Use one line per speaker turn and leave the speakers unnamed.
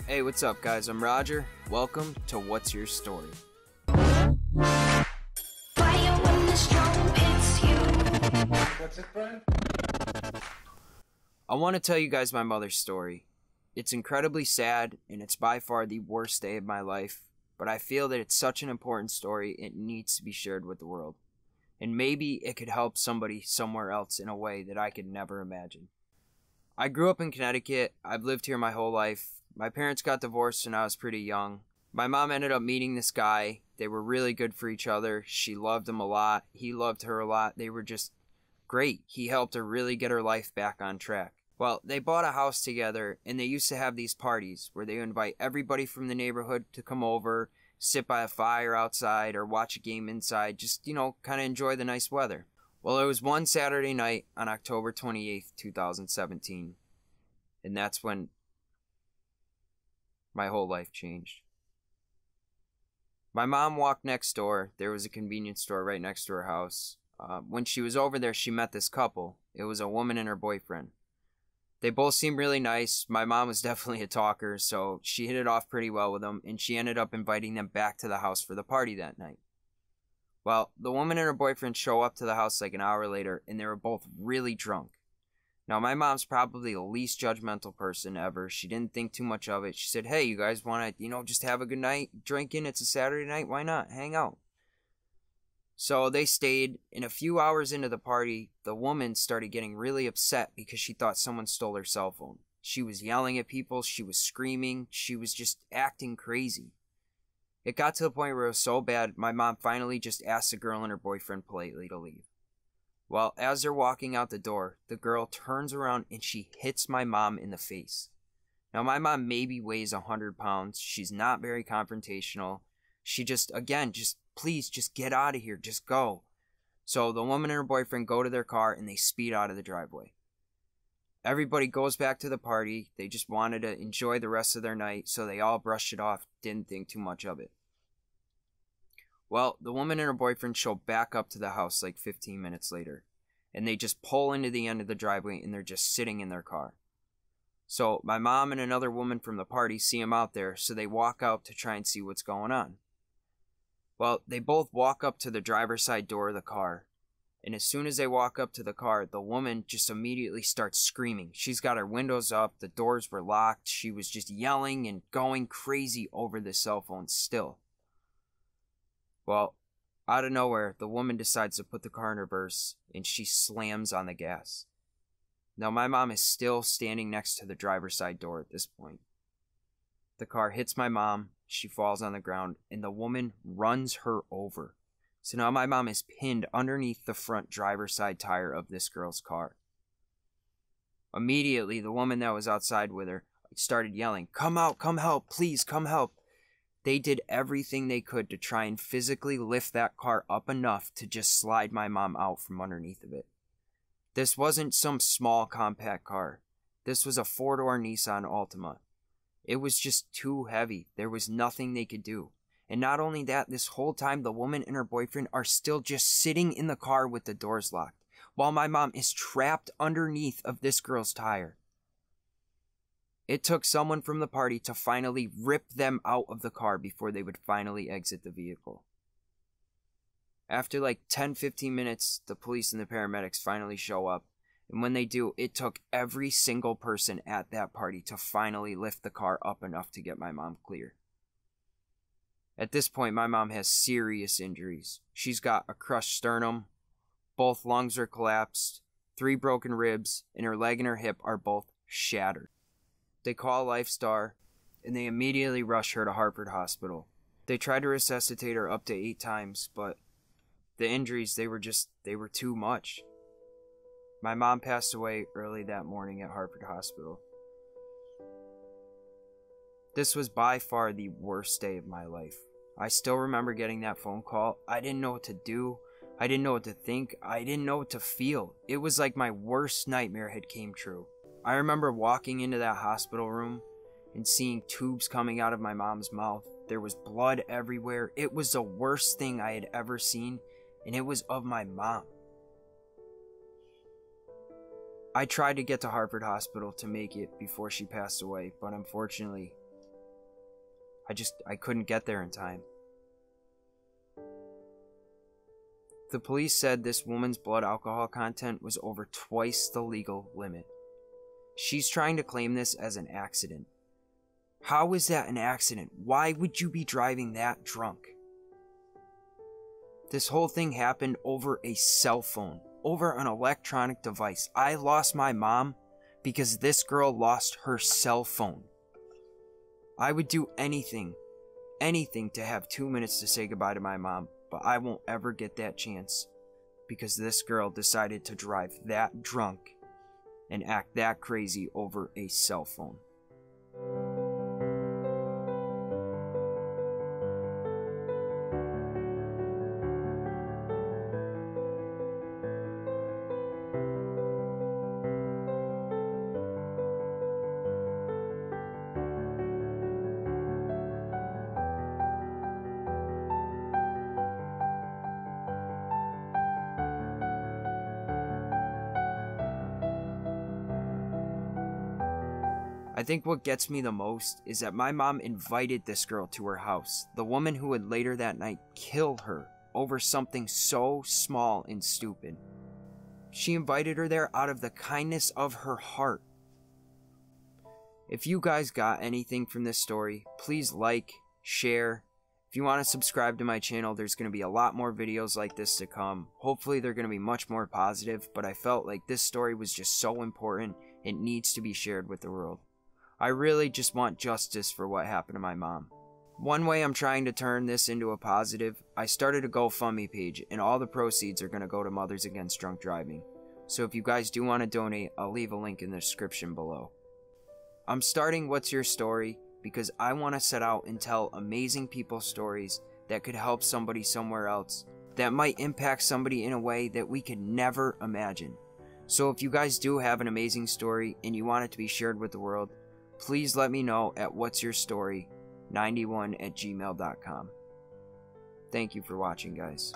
Hey, what's up, guys? I'm Roger. Welcome to What's Your Story?
What's it, Brian?
I want to tell you guys my mother's story. It's incredibly sad, and it's by far the worst day of my life, but I feel that it's such an important story, it needs to be shared with the world. And maybe it could help somebody somewhere else in a way that I could never imagine. I grew up in Connecticut. I've lived here my whole life. My parents got divorced when I was pretty young. My mom ended up meeting this guy. They were really good for each other. She loved him a lot. He loved her a lot. They were just great. He helped her really get her life back on track. Well, they bought a house together, and they used to have these parties where they would invite everybody from the neighborhood to come over, sit by a fire outside, or watch a game inside, just, kind of enjoy the nice weather. Well, it was one Saturday night on October 28th, 2017, and that's when my whole life changed. My mom walked next door. There was a convenience store right next to her house. When she was over there, she met this couple. It was a woman and her boyfriend. They both seemed really nice. My mom was definitely a talker, so she hit it off pretty well with them, and she ended up inviting them back to the house for the party that night. Well, the woman and her boyfriend show up to the house like an hour later, and they were both really drunk. Now, my mom's probably the least judgmental person ever. She didn't think too much of it. She said, hey, you guys want to, just have a good night drinking? It's a Saturday night. Why not? Hang out. So they stayed, and a few hours into the party, the woman started getting really upset because she thought someone stole her cell phone. She was yelling at people. She was screaming. She was just acting crazy. It got to the point where it was so bad, my mom finally just asked the girl and her boyfriend politely to leave. Well, as they're walking out the door, the girl turns around and she hits my mom in the face. Now, my mom maybe weighs 100 pounds. She's not very confrontational. She please, just get out of here. Just go. So the woman and her boyfriend go to their car and they speed out of the driveway. Everybody goes back to the party. They just wanted to enjoy the rest of their night, so they all brushed it off, didn't think too much of it. Well, the woman and her boyfriend show back up to the house like 15 minutes later, and they just pull into the end of the driveway and they're just sitting in their car. So my mom and another woman from the party see them out there, so they walk out to try and see what's going on. Well, they both walk up to the driver's side door of the car, and as soon as they walk up to the car, the woman just immediately starts screaming. She's got her windows up, the doors were locked, she was just yelling and going crazy over the cell phone still. Well, out of nowhere, the woman decides to put the car in reverse, and she slams on the gas. Now, my mom is still standing next to the driver's side door at this point. The car hits my mom, she falls on the ground, and the woman runs her over. So now my mom is pinned underneath the front driver's side tire of this girl's car. Immediately, the woman that was outside with her started yelling, "Come out, come help, please come help." They did everything they could to try and physically lift that car up enough to just slide my mom out from underneath of it. This wasn't some small compact car. This was a 4-door Nissan Altima. It was just too heavy. There was nothing they could do. And not only that, this whole time the woman and her boyfriend are still just sitting in the car with the doors locked, while my mom is trapped underneath of this girl's tire. It took someone from the party to finally rip them out of the car before they would finally exit the vehicle. After like 10-15 minutes, the police and the paramedics finally show up. And when they do, it took every single person at that party to finally lift the car up enough to get my mom clear. At this point, my mom has serious injuries. She's got a crushed sternum, both lungs are collapsed, 3 broken ribs, and her leg and her hip are both shattered. They call Lifestar, and they immediately rush her to Hartford Hospital. They tried to resuscitate her up to 8 times, but the injuries, they were too much. My mom passed away early that morning at Hartford Hospital. This was by far the worst day of my life. I still remember getting that phone call. I didn't know what to do. I didn't know what to think. I didn't know what to feel. It was like my worst nightmare had came true. I remember walking into that hospital room and seeing tubes coming out of my mom's mouth. There was blood everywhere. It was the worst thing I had ever seen, and it was of my mom. I tried to get to Hartford Hospital to make it before she passed away, but unfortunately, I couldn't get there in time. The police said this woman's blood alcohol content was over twice the legal limit. She's trying to claim this as an accident. How is that an accident? Why would you be driving that drunk? This whole thing happened over a cell phone, over an electronic device. I lost my mom because this girl lost her cell phone. I would do anything to have 2 minutes to say goodbye to my mom, but I won't ever get that chance because this girl decided to drive that drunk and act that crazy over a cell phone. I think what gets me the most is that my mom invited this girl to her house, the woman who would later that night kill her over something so small and stupid. She invited her there out of the kindness of her heart. If you guys got anything from this story, please like, share. If you want to subscribe to my channel, there's going to be a lot more videos like this to come. Hopefully they're going to be much more positive, but I felt like this story was just so important, it needs to be shared with the world. I really just want justice for what happened to my mom. One way I'm trying to turn this into a positive, I started a GoFundMe page and all the proceeds are going to go to Mothers Against Drunk Driving. So if you guys do want to donate, I'll leave a link in the description below. I'm starting What's Your Story because I want to set out and tell amazing people's stories that could help somebody somewhere else, that might impact somebody in a way that we could never imagine. So if you guys do have an amazing story and you want it to be shared with the world, please let me know at whatsyourstory91@gmail.com. Thank you for watching, guys.